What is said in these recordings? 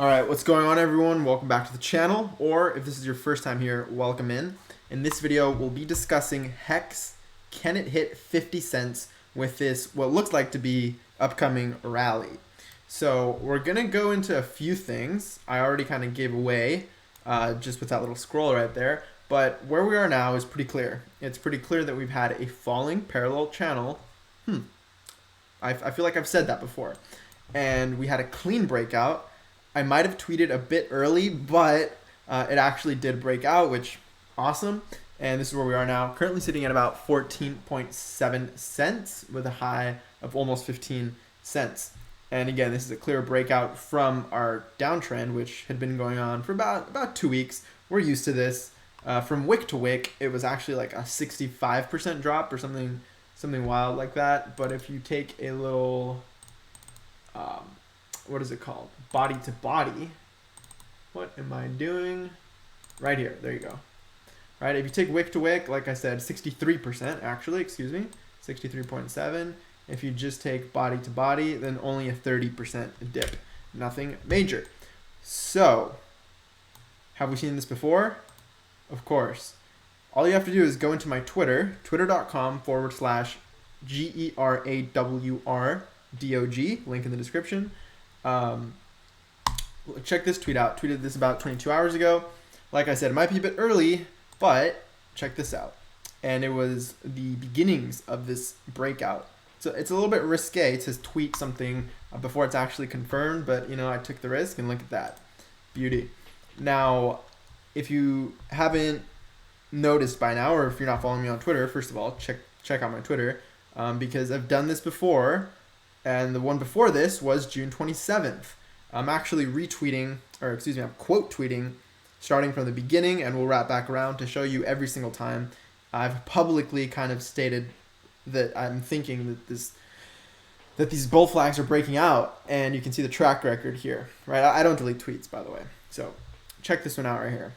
All right, what's going on, everyone? Welcome back to the channel, or if this is your first time here, welcome in. In this video, we'll be discussing HEX. Can it hit 50 cents with this, what looks like to be upcoming rally? So we're gonna go into a few things. I already kind of gave away just with that little scroll right there, but where we are now is pretty clear. It's pretty clear that we've had a falling parallel channel. I feel like I've said that before. And we had a clean breakout. I might have tweeted a bit early, but it actually did break out, which awesome. And this is where we are now, currently sitting at about 14.7 cents with a high of almost 15 cents. And again, this is a clear breakout from our downtrend, which had been going on for about 2 weeks. We're used to this. From wick to wick, it was actually like a 65% drop or something wild like that. But if you take a little what is it called? Body to body. What am I doing? Right here. There you go. Right. If you take wick to wick, like I said, 63% actually, excuse me, 63.7. If you just take body to body, then only a 30% dip. Nothing major. So, have we seen this before? Of course. All you have to do is go into my Twitter, twitter.com/GERAWRDOG, link in the description. Check this tweet out. Tweeted this about 22 hours ago. Like I said, it might be a bit early, but check this out. And it was the beginnings of this breakout. So it's a little bit risque to tweet something before it's actually confirmed, but you know, I took the risk and look at that. Beauty. Now, if you haven't noticed by now, or if you're not following me on Twitter, first of all, check out my Twitter, because I've done this before. And the one before this was June 27th. I'm actually retweeting, or excuse me, I'm quote tweeting starting from the beginning, and we'll wrap back around to show you every single time I've publicly kind of stated that I'm thinking that these bull flags are breaking out, and you can see the track record here, right? I don't delete tweets, by the way. So check this one out right here.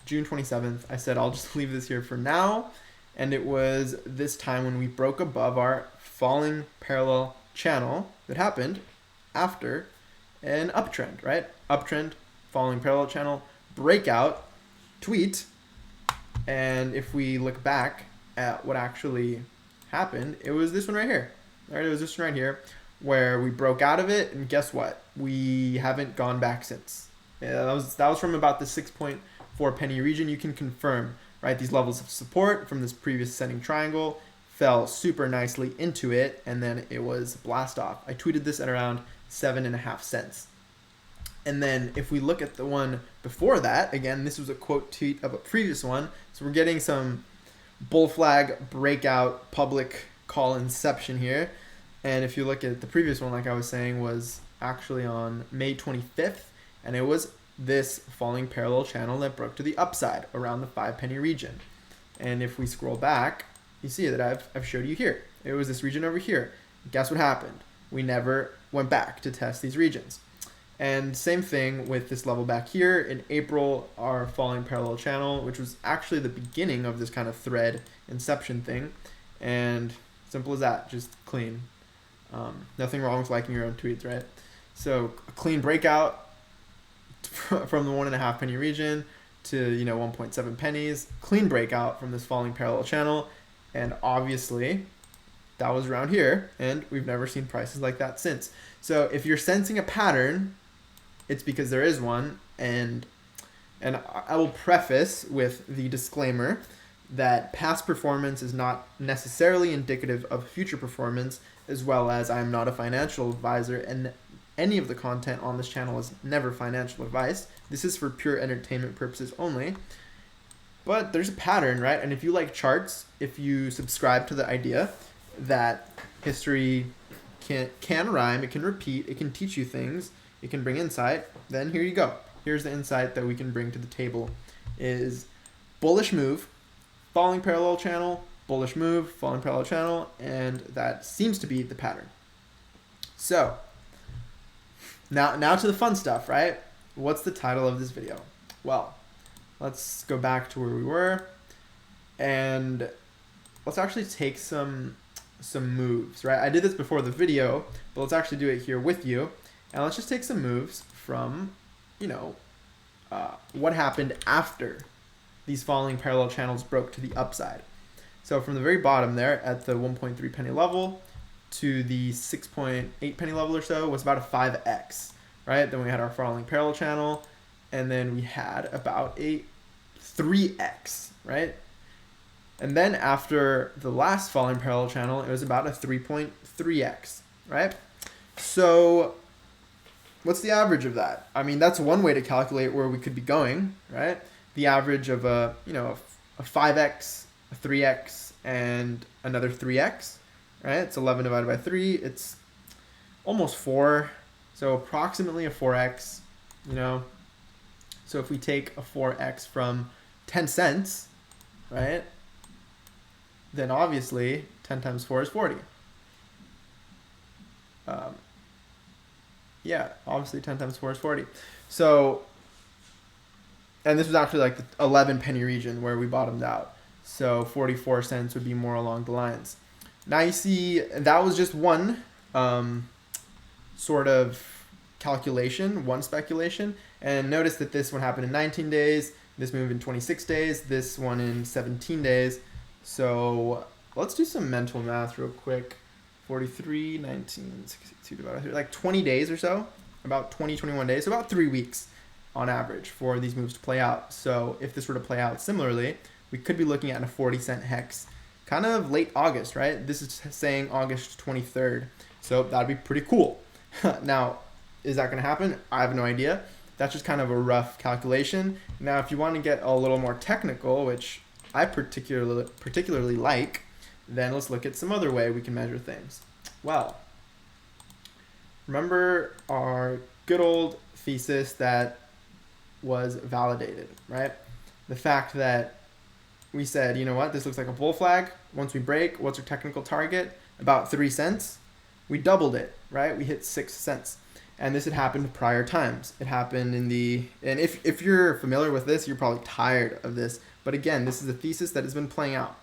June 27th, I said I'll just leave this here for now, and it was this time when we broke above our falling parallel channel that happened after an uptrend, right? Uptrend, falling parallel channel, breakout, tweet. And if we look back at what actually happened, it was this one right here. Right? It was this one right here where we broke out of it, and guess what? We haven't gone back since. Yeah, that was from about the 6.4 penny region. You can confirm, right? These levels of support from this previous ascending triangle fell super nicely into it, and then it was blast off. I tweeted this at around 7.5 cents. And then if we look at the one before that, again, this was a quote tweet of a previous one. So we're getting some bull flag breakout public call inception here. And if you look at the previous one, like I was saying, was actually on May 25th, and it was this falling parallel channel that broke to the upside around the 5 penny region. And if we scroll back, you see that I've showed you here. It was this region over here. Guess what happened? We never went back to test these regions. And same thing with this level back here. In April, our falling parallel channel, which was actually the beginning of this kind of thread inception thing. And simple as that, just clean. Nothing wrong with liking your own tweets, right? So a clean breakout from the 1.5 penny region to 1.7 pennies. Clean breakout from this falling parallel channel. And obviously, that was around here, and we've never seen prices like that since. So if you're sensing a pattern, it's because there is one. And I will preface with the disclaimer that past performance is not necessarily indicative of future performance, as well as I am not a financial advisor, and any of the content on this channel is never financial advice. This is for pure entertainment purposes only. But there's a pattern, right? And if you like charts, if you subscribe to the idea that history can rhyme, it can repeat, it can teach you things, it can bring insight, then here you go. Here's the insight that we can bring to the table is bullish move, falling parallel channel, bullish move, falling parallel channel, and that seems to be the pattern. So, now to the fun stuff, right? What's the title of this video? Well, let's go back to where we were, and let's actually take some moves, right? I did this before the video, but let's actually do it here with you. And let's just take some moves from, what happened after these falling parallel channels broke to the upside. So from the very bottom there at the 1.3 penny level to the 6.8 penny level or so was about a 5x, right? Then we had our falling parallel channel, and then we had about a 3x, right? And then after the last falling parallel channel, it was about a 3.3x, right? So what's the average of that? I mean, that's one way to calculate where we could be going, right? The average of a 5x, a 3x, and another 3x, right? It's 11 divided by 3. It's almost 4. So approximately a 4x, So if we take a 4x from 10 cents, right? Then obviously 10 times 4 is 40. Yeah, obviously 10 times 4 is 40. So, and this was actually like the 11 penny region where we bottomed out. So 44 cents would be more along the lines. Now you see that was just one sort of calculation, one speculation. And notice that this one happened in 19 days, this move in 26 days, this one in 17 days. So let's do some mental math real quick. 43, 19, 62 divided by 3, like 20 days or so, about 20, 21 days, so about 3 weeks on average for these moves to play out. So if this were to play out similarly, we could be looking at a 40-cent hex, kind of late August, right? This is saying August 23rd, so that'd be pretty cool. Now, is that going to happen? I have no idea. That's just kind of a rough calculation. Now, if you want to get a little more technical, which I particularly like, then let's look at some other way we can measure things. Well, remember our good old thesis that was validated, right? The fact that we said, you know what, this looks like a bull flag. Once we break, what's our technical target? About 3 cents. We doubled it, right? We hit 6 cents. And this had happened prior times. It happened in and if you're familiar with this, you're probably tired of this. But again, this is a thesis that has been playing out.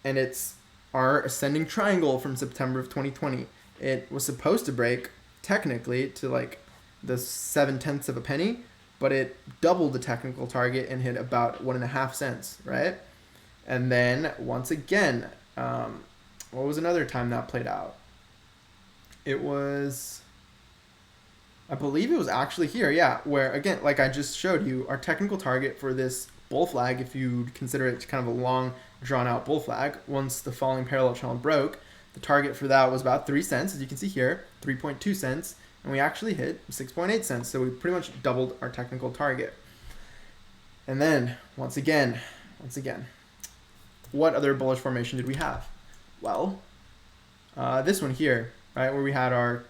And it's our ascending triangle from September of 2020. It was supposed to break technically to like the 7/10 of a penny, but it doubled the technical target and hit about 1.5 cents, right? And then once again, what was another time that played out? It was, I believe it was actually here, yeah, where again, like I just showed you, our technical target for this bull flag, if you consider it kind of a long drawn out bull flag, once the falling parallel channel broke, the target for that was about 3 cents, as you can see here, 3.2 cents, and we actually hit 6.8 cents. So we pretty much doubled our technical target. And then once again, what other bullish formation did we have? Well, this one here, right, where we had our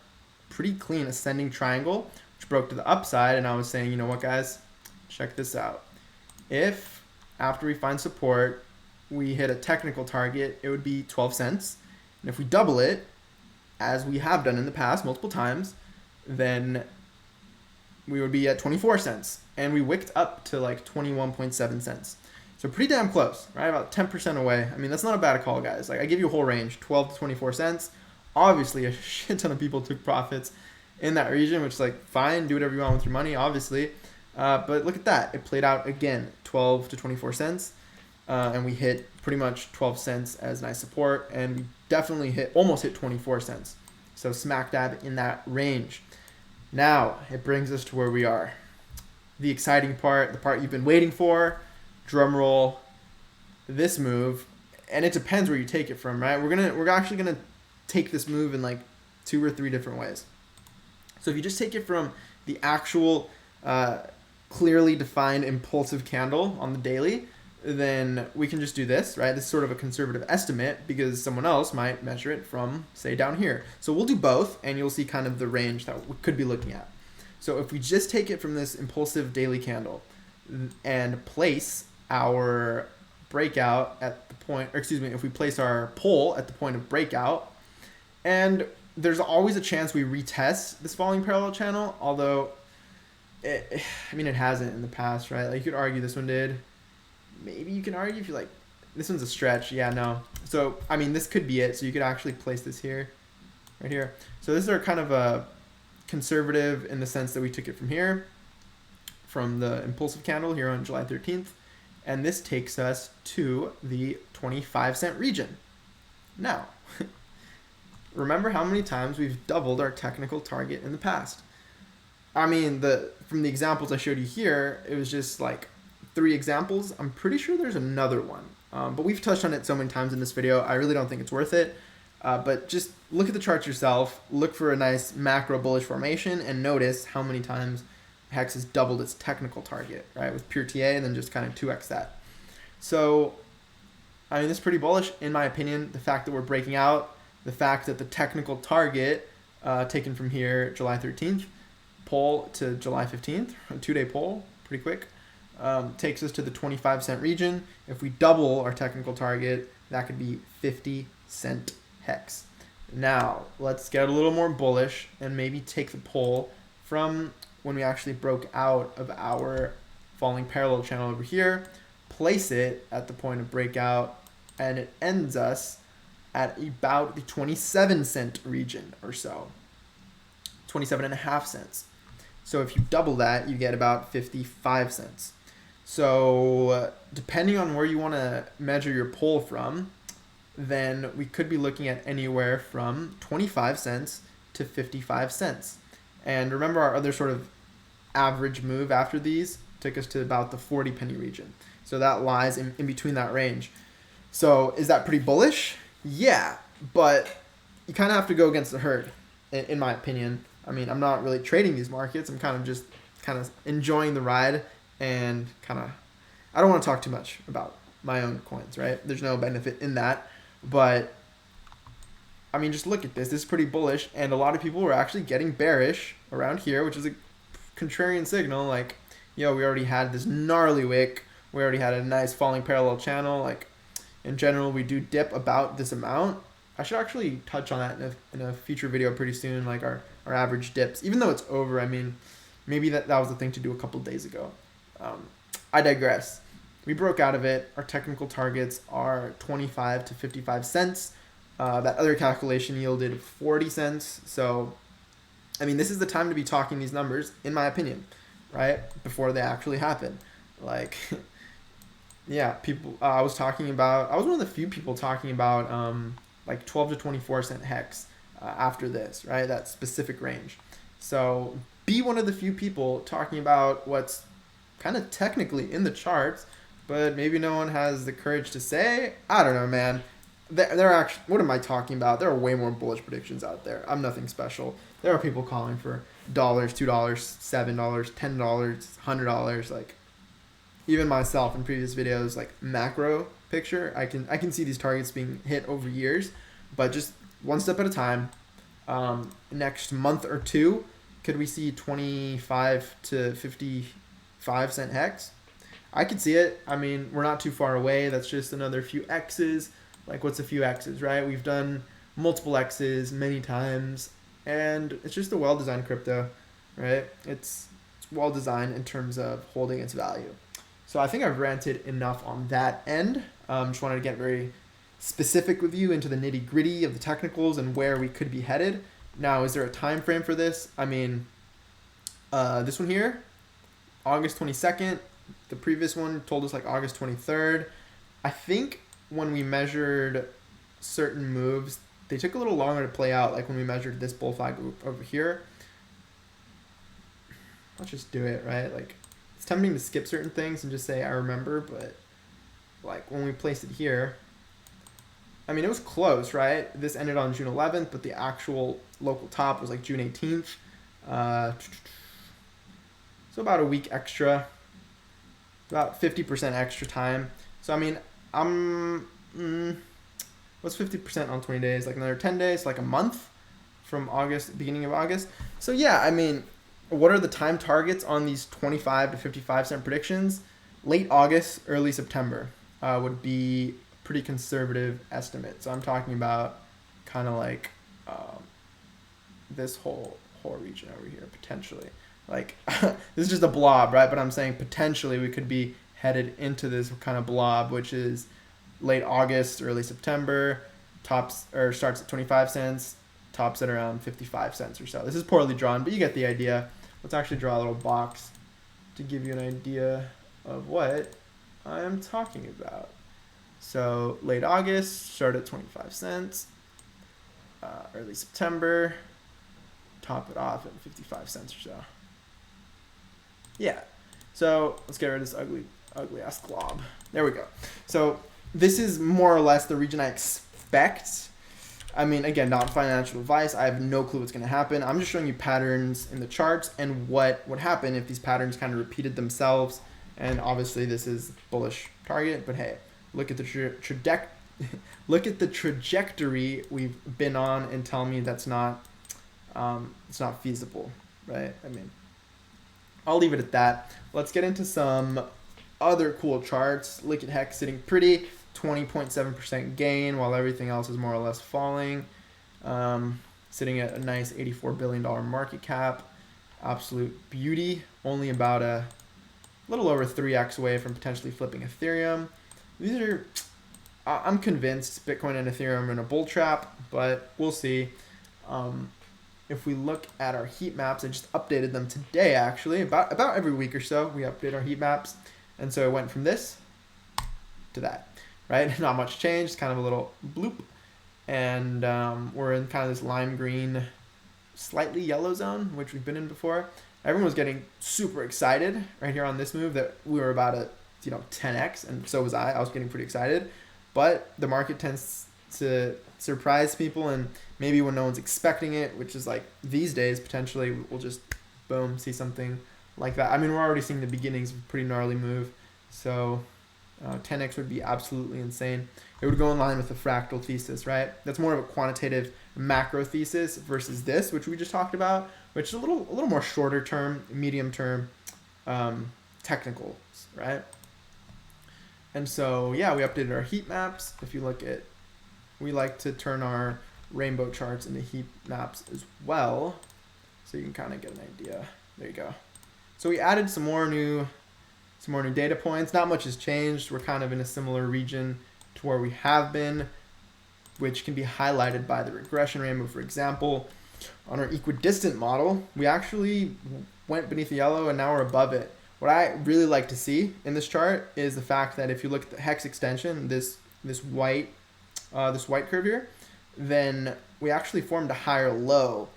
pretty clean ascending triangle, which broke to the upside, and I was saying, you know what, guys, check this out. If after we find support, we hit a technical target, it would be 12 cents. And if we double it, as we have done in the past multiple times, then we would be at 24 cents. And we wicked up to like 21.7 cents. So pretty damn close, right? About 10% away. I mean, that's not a bad call, guys. Like I give you a whole range, 12 to 24 cents. Obviously, a shit ton of people took profits in that region, which is like, fine, do whatever you want with your money, obviously. But look at that. It played out again, 12 to 24 cents. And we hit pretty much 12 cents as nice support. And we definitely almost hit 24 cents. So smack dab in that range. Now, it brings us to where we are. The exciting part, the part you've been waiting for, drum roll, this move. And it depends where you take it from, right? We're actually gonna take this move in like 2 or 3 different ways. So if you just take it from the actual clearly defined impulsive candle on the daily, then we can just do this, right? This is sort of a conservative estimate because someone else might measure it from, say, down here. So we'll do both, and you'll see kind of the range that we could be looking at. So if we just take it from this impulsive daily candle and place our breakout at the point, or excuse me, if we place our pull at the point of breakout, and there's always a chance we retest this falling parallel channel, although, it hasn't in the past, right? Like you could argue this one did. Maybe you can argue if you like, this one's a stretch. Yeah, no. So, I mean, this could be it. So you could actually place this here, right here. So this is our kind of a conservative in the sense that we took it from here. from the impulsive candle here on July 13th. And this takes us to the 25-cent region. Now, remember how many times we've doubled our technical target in the past. I mean, from the examples I showed you here, it was just like 3 examples. I'm pretty sure there's another one. But we've touched on it so many times in this video, I really don't think it's worth it. But just look at the charts yourself, look for a nice macro bullish formation, and notice how many times HEX has doubled its technical target, right? With pure TA and then just kind of 2x that. So, I mean, this is pretty bullish in my opinion. The fact that we're breaking out, the fact that the technical target taken from here, July 13th, pull to July 15th, a 2-day pull, pretty quick, takes us to the 25-cent region. If we double our technical target, that could be 50-cent HEX. Now, let's get a little more bullish and maybe take the pull from when we actually broke out of our falling parallel channel over here, place it at the point of breakout, and it ends us at about the 27-cent region or so, 27.5 cents. So if you double that, you get about 55 cents. So depending on where you want to measure your pull from, then we could be looking at anywhere from 25 cents to 55 cents. And remember, our other sort of average move after these took us to about the 40 penny region. So that lies in between that range. So is that pretty bullish? Yeah, but you kind of have to go against the herd, in my opinion. I mean, I'm not really trading these markets. I'm kind of just enjoying the ride, and I don't want to talk too much about my own coins, right? There's no benefit in that. But I mean, just look at this. This is pretty bullish, and a lot of people were actually getting bearish around here, which is a contrarian signal. Like, yo, we already had this gnarly wick. We already had a nice falling parallel channel. Like, in general, we do dip about this amount. I should actually touch on that in a future video pretty soon, like our average dips. Even though it's over, I mean, maybe that was the thing to do a couple days ago. I digress. We broke out of it. Our technical targets are 25 to 55 cents. That other calculation yielded 40 cents. So, I mean, this is the time to be talking these numbers, in my opinion, right? Before they actually happen. Like, yeah, people, I was one of the few people talking about like 12 to 24 cent HEX after this, right? That specific range. So be one of the few people talking about what's kind of technically in the charts, but maybe no one has the courage to say. I don't know, man. They're actually, what am I talking about? There are way more bullish predictions out there. I'm nothing special. There are people calling for dollars, $2, $7, $10, $100. Like, even myself in previous videos, like macro picture, I can see these targets being hit over years, but just one step at a time. Next month or two, could we see 25 to 55 cent HEX? I could see it. I mean, we're not too far away. That's just another few X's. Like, what's a few X's, right? We've done multiple X's many times, and it's just a well-designed crypto, right? It's well designed in terms of holding its value. So I think I've ranted enough on that end. Just wanted to get very specific with you into the nitty gritty of the technicals and where we could be headed. Now, is there a time frame for this? I mean, this one here, August 22nd. The previous one told us like August 23rd. I think when we measured certain moves, they took a little longer to play out. Like when we measured this bull flag over here. Let's just do it, right? Like, it's tempting to skip certain things and just say I remember, but like when we placed it here, I mean, it was close, right? This ended on June 11th, but the actual local top was like June 18th. So about a week extra, about 50% extra time. So, I mean, what's 50% on 20 days? Like another 10 days, like a month from August, beginning of August. So yeah, I mean, what are the time targets on these 25 to 55 cent predictions? Late August, early September would be a pretty conservative estimate. So I'm talking about kind of like this whole region over here, potentially. Like, this is just a blob, right? But I'm saying potentially we could be headed into this kind of blob, which is late August, early September, starts at 25 cents, tops at around 55 cents or so. This is poorly drawn, but you get the idea. Let's actually draw a little box to give you an idea of what I'm talking about. So late August, started at 25 cents. Early September, top it off at 55 cents or so. Yeah. So let's get rid of this ugly ass glob. There we go. So this is more or less the region I expect. I mean, again, not financial advice. I have no clue what's going to happen. I'm just showing you patterns in the charts and what would happen if these patterns kind of repeated themselves. And obviously this is bullish target, but hey, look at the look at the trajectory we've been on and tell me that's not it's not feasible, right? I mean, I'll leave it at that. Let's get into some other cool charts. Look at HEX sitting pretty, 20.7% gain while everything else is more or less falling. Sitting at a nice $84 billion market cap. Absolute beauty. Only about a little over 3x away from potentially flipping Ethereum. These are, I'm convinced Bitcoin and Ethereum are in a bull trap, but we'll see. If we look at our heat maps, I just updated them today actually. About every week or so, we update our heat maps. And so it went from this to that, right? Not much change, kind of a little bloop. And we're in kind of this lime green, slightly yellow zone, which we've been in before. Everyone was getting super excited right here on this move that we were about to, 10x, and so was I. I was getting pretty excited. But the market tends to surprise people, and maybe when no one's expecting it, which is like these days, potentially we'll just, boom, see something like that. I mean, we're already seeing the beginnings of a pretty gnarly move. So 10x would be absolutely insane. It would go in line with the fractal thesis, right? That's more of a quantitative macro thesis versus this, which we just talked about, which is a little more shorter term, medium term, technicals, right? And so, yeah, we updated our heat maps. If you look at, we like to turn our rainbow charts into heat maps as well, so you can kind of get an idea. There you go. So we added some more new data points. Not much has changed. We're kind of in a similar region to where we have been, which can be highlighted by the regression rainbow. For example, on our equidistant model, we actually went beneath the yellow and now we're above it. What I really like to see in this chart is the fact that if you look at the HEX extension, this white curve here, then we actually formed a higher low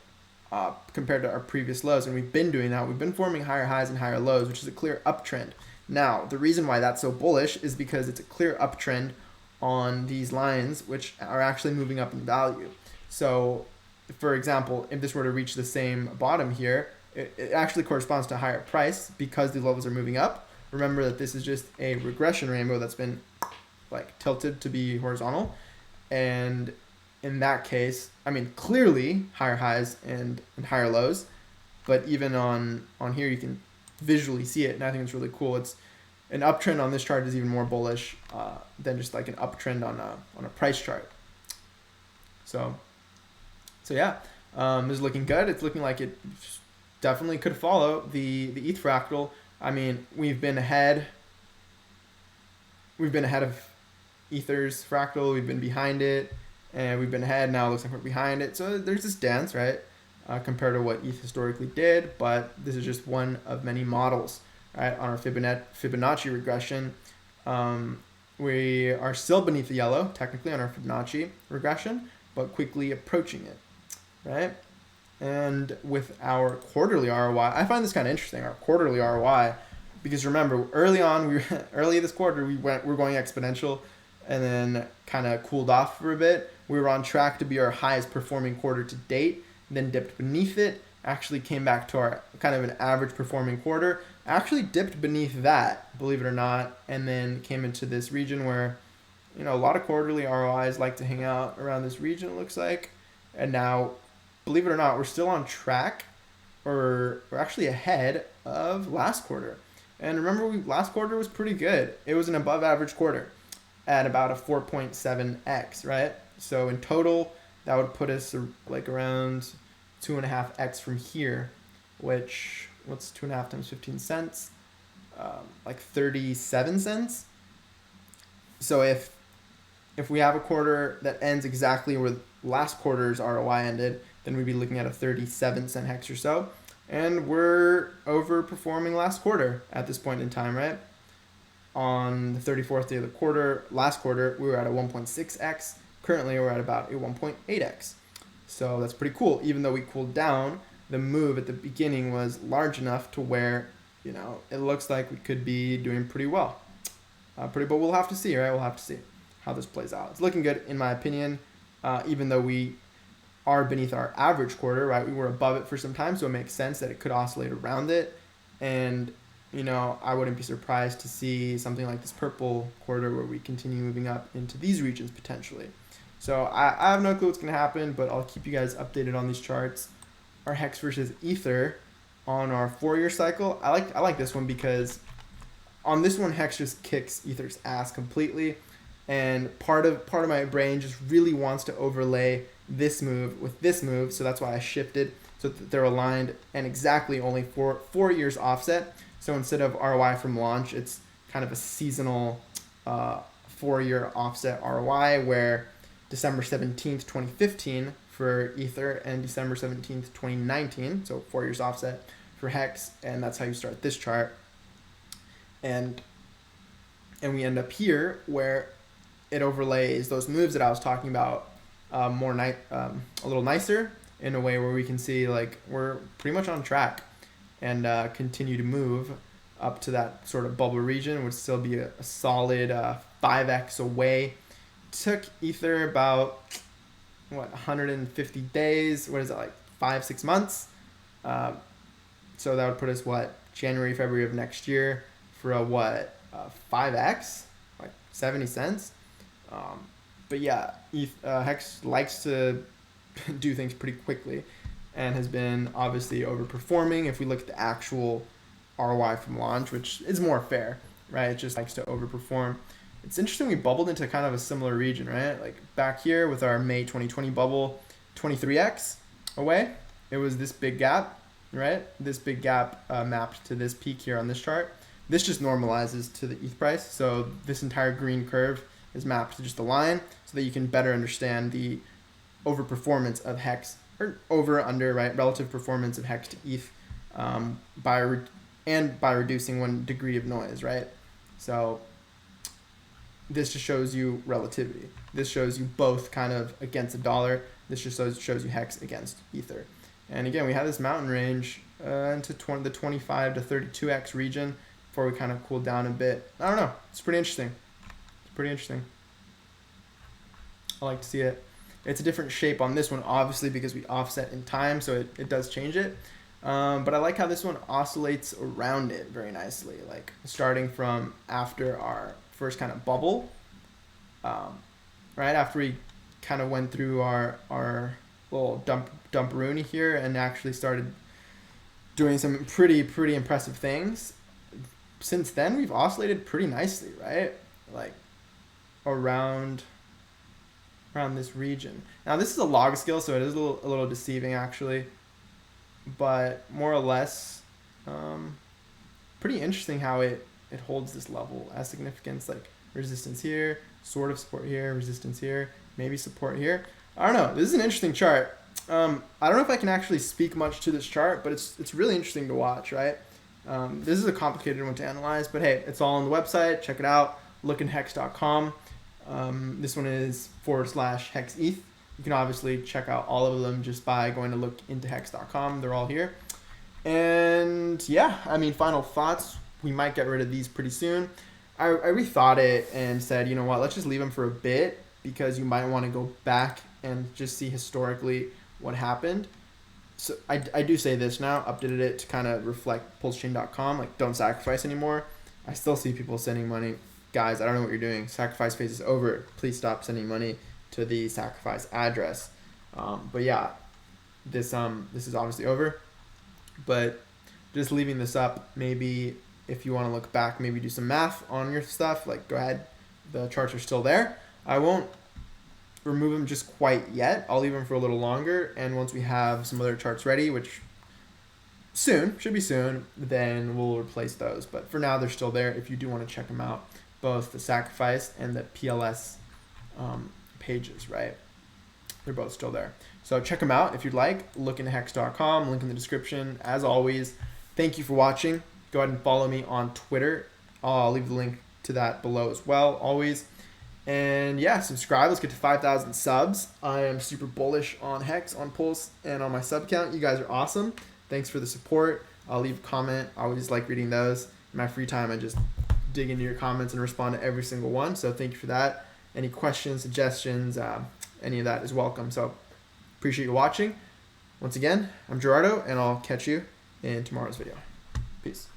compared to our previous lows, and we've been doing that. We've been forming higher highs and higher lows, which is a clear uptrend. Now, the reason why that's so bullish is because it's a clear uptrend on these lines, which are actually moving up in value. So, for example, if this were to reach the same bottom here, it actually corresponds to a higher price because the levels are moving up. Remember that this is just a regression rainbow that's been like tilted to be horizontal. And in that case, I mean, clearly higher highs and higher lows, but even on here, you can visually see it. And I think it's really cool. It's an uptrend on this chart is even more bullish than just like an uptrend on a price chart. So yeah, it's looking good. It's looking like it definitely could follow the ETH fractal. I mean, we've been ahead of Ether's fractal. We've been behind it, and we've been ahead. Now it looks like we're behind it. So there's this dance, right, compared to what ETH historically did. But this is just one of many models, right? On our Fibonacci regression, we are still beneath the yellow, technically, on our Fibonacci regression, but quickly approaching it, right? And with our quarterly ROI, I find this kind of interesting, our quarterly ROI, because remember, early this quarter, we're going exponential and then kind of cooled off for a bit. We were on track to be our highest performing quarter to date, then dipped beneath it, actually came back to our kind of an average performing quarter, actually dipped beneath that, believe it or not, and then came into this region where, a lot of quarterly ROIs like to hang out around this region, it looks like. And now, believe it or not, we're still on track, or we're actually ahead of last quarter. And remember, last quarter was pretty good. It was an above average quarter at about a 4.7x, right? So in total, that would put us like around 2.5x from here, which, what's 2.5 times 15 cents? Like 37 cents. So if we have a quarter that ends exactly where last quarter's ROI ended, then we'd be looking at a 37 cent HEX or so. And we're overperforming last quarter at this point in time, right? On the 34th day of the quarter, last quarter, we were at a 1.6x. Currently, we're at about a 1.8x. So that's pretty cool. Even though we cooled down, the move at the beginning was large enough to where, it looks like we could be doing pretty well. But we'll have to see, right? We'll have to see how this plays out. It's looking good, in my opinion, even though we are beneath our average quarter, right? We were above it for some time, so it makes sense that it could oscillate around it. And, I wouldn't be surprised to see something like this purple quarter where we continue moving up into these regions potentially. So I have no clue what's going to happen, but I'll keep you guys updated on these charts. Our HEX versus Ether on our 4-year cycle. I like this one because on this one, HEX just kicks Ether's ass completely. And part of my brain just really wants to overlay this move with this move, so that's why I shifted so that they're aligned and exactly only 4 years offset. So instead of ROI from launch, it's kind of a seasonal 4-year offset ROI where December 17th, 2015 for Ether and December 17th, 2019, so 4 years offset for HEX, and that's how you start this chart. And we end up here where it overlays those moves that I was talking about a little nicer in a way where we can see like we're pretty much on track and continue to move up to that sort of bubble region, would still be a solid 5x away. Took Ether about 150 days. What is it, like 5-6 months? So that would put us January, February of next year for a 5x, like 70 cents. But yeah, HEX likes to do things pretty quickly and has been obviously overperforming. If we look at the actual ROI from launch, which is more fair, right? It just likes to overperform. It's interesting we bubbled into kind of a similar region, right? Like back here with our May 2020 bubble, 23x away. It was this big gap, right? This big gap mapped to this peak here on this chart. This just normalizes to the ETH price. So this entire green curve is mapped to just a line so that you can better understand the overperformance of HEX, or over/under, right? Relative performance of HEX to ETH by reducing 1 degree of noise, right? So this just shows you relativity. This shows you both kind of against a dollar. This just shows you HEX against Ether. And again, we have this mountain range into the 25 to 32x region before we kind of cool down a bit. I don't know. It's pretty interesting. I like to see it. It's a different shape on this one, obviously, because we offset in time, so it does change it. But I like how this one oscillates around it very nicely, like starting from after our first kind of bubble, right after we kind of went through our little dump-rooney here and actually started doing some pretty impressive things. Since then, we've oscillated pretty nicely, right? Like around this region. Now this is a log scale, so it is a little deceiving actually, but more or less pretty interesting how it holds this level as significance, like resistance here, sort of support here, resistance here, maybe support here. I don't know. This is an interesting chart. I don't know if I can actually speak much to this chart, but it's really interesting to watch, right? This is a complicated one to analyze, but hey, it's all on the website. Check it out. lookinhex.com. This one is /HEXETH. You can obviously check out all of them just by going to lookintohex.com. They're all here. And yeah, I mean, final thoughts. We might get rid of these pretty soon. I rethought it and said, you know what, let's just leave them for a bit because you might want to go back and just see historically what happened. So I do say this now, updated it to kind of reflect pulsechain.com, like don't sacrifice anymore. I still see people sending money. Guys, I don't know what you're doing. Sacrifice phase is over. Please stop sending money to the sacrifice address. But yeah, this is obviously over. But just leaving this up, maybe if you want to look back, maybe do some math on your stuff. Like go ahead, the charts are still there. I won't remove them just quite yet. I'll leave them for a little longer. And once we have some other charts ready, which should be soon, then we'll replace those. But for now, they're still there if you do want to check them out. Both the sacrifice and the PLS pages, right? They're both still there. So check them out if you'd like. Look into hex.com, link in the description. As always, thank you for watching. Go ahead and follow me on Twitter. I'll leave the link to that below as well, always. And yeah, subscribe. Let's get to 5,000 subs. I am super bullish on Hex, on Pulse, and on my sub count. You guys are awesome. Thanks for the support. I'll leave a comment. I always like reading those. In my free time, I just dig into your comments and respond to every single one. So thank you for that. Any questions, suggestions, any of that is welcome. So appreciate you watching. Once again, I'm Gerardo, and I'll catch you in tomorrow's video. Peace.